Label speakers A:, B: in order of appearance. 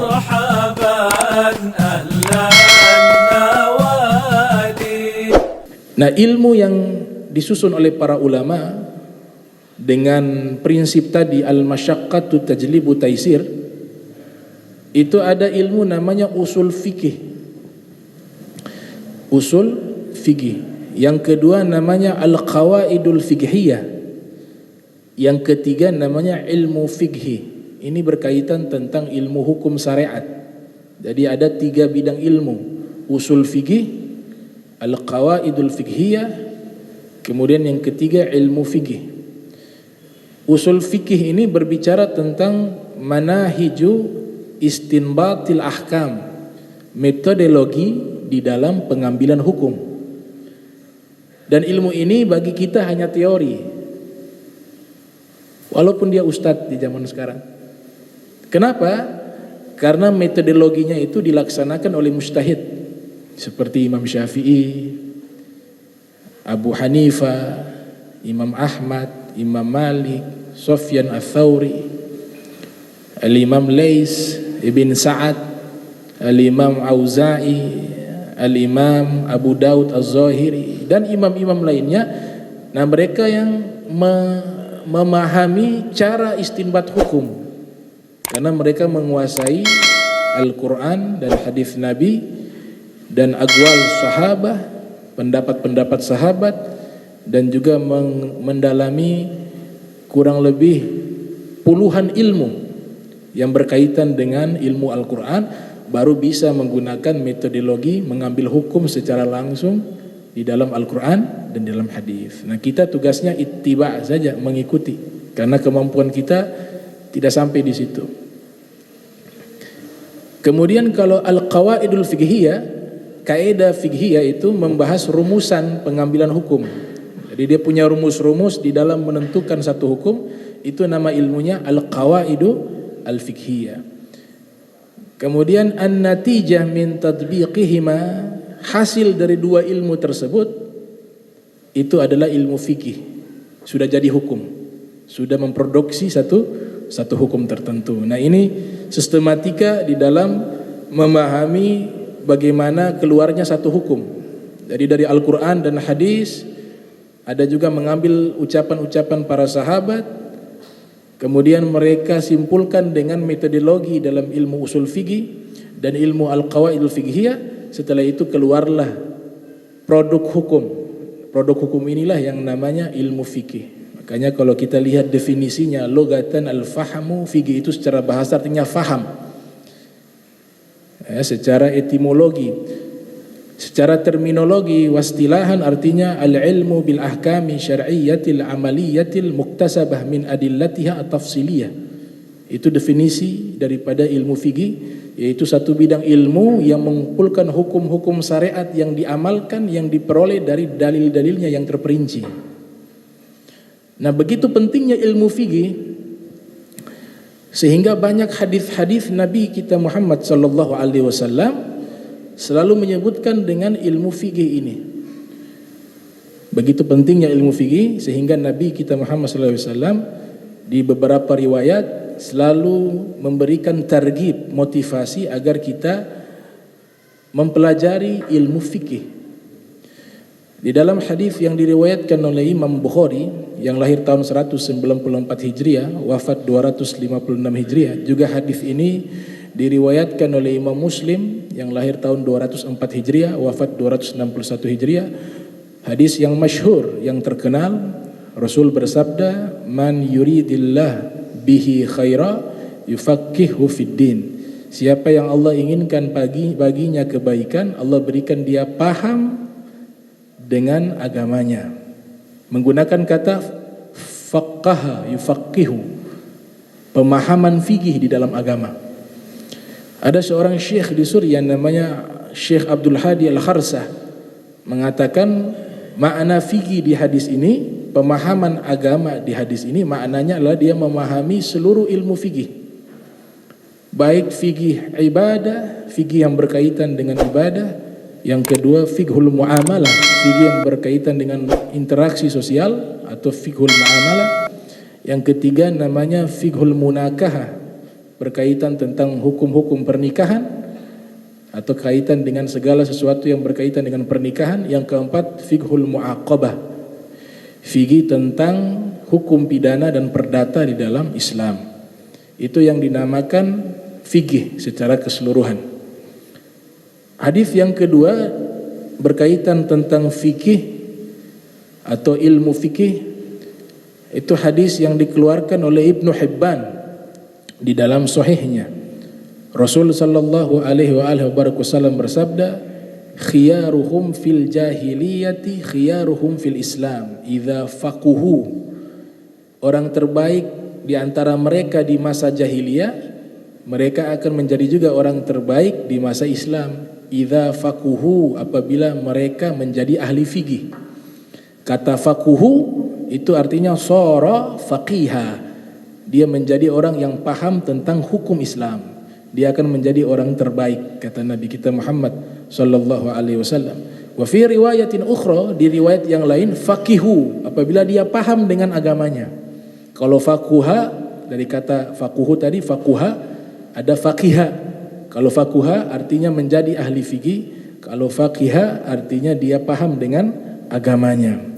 A: مرحبا أهلا النوادي.
B: Nah, ilmu yang disusun oleh para ulama dengan prinsip tadi al-masyaqqatu tajlibu taisir, itu ada ilmu namanya usul fikih. Usul fikih. Yang kedua namanya al-qawaidul fiqhiyah. Yang ketiga namanya ilmu fikih. Ini berkaitan tentang ilmu hukum syariat. Jadi ada 3 bidang ilmu: usul fikih, al-qawaidul fiqhiyah, kemudian yang ketiga ilmu fikih. Usul fikih ini berbicara tentang manahiju istinbatil ahkam, metodologi di dalam pengambilan hukum. Dan ilmu ini bagi kita hanya teori, walaupun dia ustadz di zaman sekarang. Kenapa? Karena metodologinya itu dilaksanakan oleh mujtahid seperti Imam Syafi'i, Abu Hanifah, Imam Ahmad, Imam Malik, Sufyan ats-Tsauri, Al-Imam Lais Ibn Sa'ad, Al-Imam Auza'i, Al-Imam Abu Daud Az-Zahiri, dan imam-imam lainnya. Nah, mereka yang memahami cara istinbat hukum, karena mereka menguasai Al-Quran dan hadis Nabi dan aqwal sahabah, pendapat-pendapat sahabat, dan juga mendalami kurang lebih puluhan ilmu yang berkaitan dengan ilmu Al-Quran, baru bisa menggunakan metodologi mengambil hukum secara langsung di dalam Al-Quran dan dalam hadis. Nah, kita tugasnya ittiba saja, mengikuti, karena kemampuan kita tidak sampai di situ. Kemudian kalau al-qawaidul fiqhiyah, kaidah fiqhiyah itu membahas rumusan pengambilan hukum. Jadi dia punya rumus-rumus di dalam menentukan satu hukum, itu nama ilmunya al-qawaidu al-fiqhiyah. Kemudian an-natijah min tadbiqihima, hasil dari 2 ilmu tersebut itu adalah ilmu fikih. Sudah jadi hukum, sudah memproduksi satu hukum tertentu. Nah, ini sistematika di dalam memahami bagaimana keluarnya satu hukum. Jadi dari Al-Quran dan hadis, ada juga mengambil ucapan-ucapan para sahabat, kemudian mereka simpulkan dengan metodologi dalam ilmu usul fikih dan ilmu al-qawaidul fiqhiyah. Setelah itu keluarlah produk hukum. Produk hukum inilah yang namanya ilmu fikih. Makanya kalau kita lihat definisinya, logatan al-fahamu, fikih itu secara bahasa artinya faham. Secara etimologi, secara terminologi wastilahan artinya al-ilmu bil ahkami syar'iyyatil amaliyatil muktasabah min adillatiha at-tafsiliyah. Itu definisi daripada ilmu fikih, yaitu satu bidang ilmu yang mengumpulkan hukum-hukum syariat yang diamalkan, yang diperoleh dari dalil-dalilnya yang terperinci. Nah, begitu pentingnya ilmu fikih sehingga banyak hadis-hadis Nabi kita Muhammad sallallahu alaihi wasallam selalu menyebutkan dengan ilmu fikih ini. Begitu pentingnya ilmu fikih sehingga Nabi kita Muhammad sallallahu alaihi wasallam di beberapa riwayat selalu memberikan targhib, motivasi agar kita mempelajari ilmu fikih. Di dalam hadis yang diriwayatkan oleh Imam Bukhari yang lahir tahun 194 Hijriah, wafat 256 Hijriah, juga hadis ini diriwayatkan oleh Imam Muslim yang lahir tahun 204 Hijriah, wafat 261 Hijriah. Hadis yang masyhur, yang terkenal, Rasul bersabda, "Man yuridillah bihi khaira yufaqihu fiddin." Siapa yang Allah inginkan baginya kebaikan, Allah berikan dia paham dengan agamanya. Menggunakan kata faqaha yufaqihu, pemahaman fikih di dalam agama. Ada seorang syekh di Suriah namanya Syekh Abdul Hadi Al-Kharsah mengatakan makna fikih di hadis ini, pemahaman agama di hadis ini maknanya adalah dia memahami seluruh ilmu fikih. Baik fikih ibadah, fikih yang berkaitan dengan ibadah. Yang kedua fiqhul muamalah, fikih yang berkaitan dengan interaksi sosial atau fiqhul muamalah. Yang ketiga namanya fiqhul munakahah, berkaitan tentang hukum-hukum pernikahan atau kaitan dengan segala sesuatu yang berkaitan dengan pernikahan. Yang keempat, fiqhul mu'aqabah, fikih tentang hukum pidana dan perdata di dalam Islam. Itu yang dinamakan fikih secara keseluruhan. Hadis yang kedua berkaitan tentang fikih atau ilmu fikih, itu hadis yang dikeluarkan oleh Ibnu Hibban di dalam sahihnya. Rasul sallallahu alaihi wasallam bersabda, khiyaruhum fil jahiliyati khiyaruhum fil Islam idza faquhu. Orang terbaik di antara mereka di masa jahiliyah, mereka akan menjadi juga orang terbaik di masa Islam idza faquhu, apabila mereka menjadi ahli fikih. Kata faquhu itu artinya sara faqiha, dia menjadi orang yang paham tentang hukum Islam, dia akan menjadi orang terbaik, kata Nabi kita Muhammad sallallahu alaihi wasallam. Wa fi riwayatin ukhra, di riwayat yang lain, faqihu, apabila dia paham dengan agamanya. Kalau faquha, dari kata faquhu tadi, faquha ada faqiha. Kalau faquha artinya menjadi ahli fikih, kalau faqiha artinya dia paham dengan agamanya.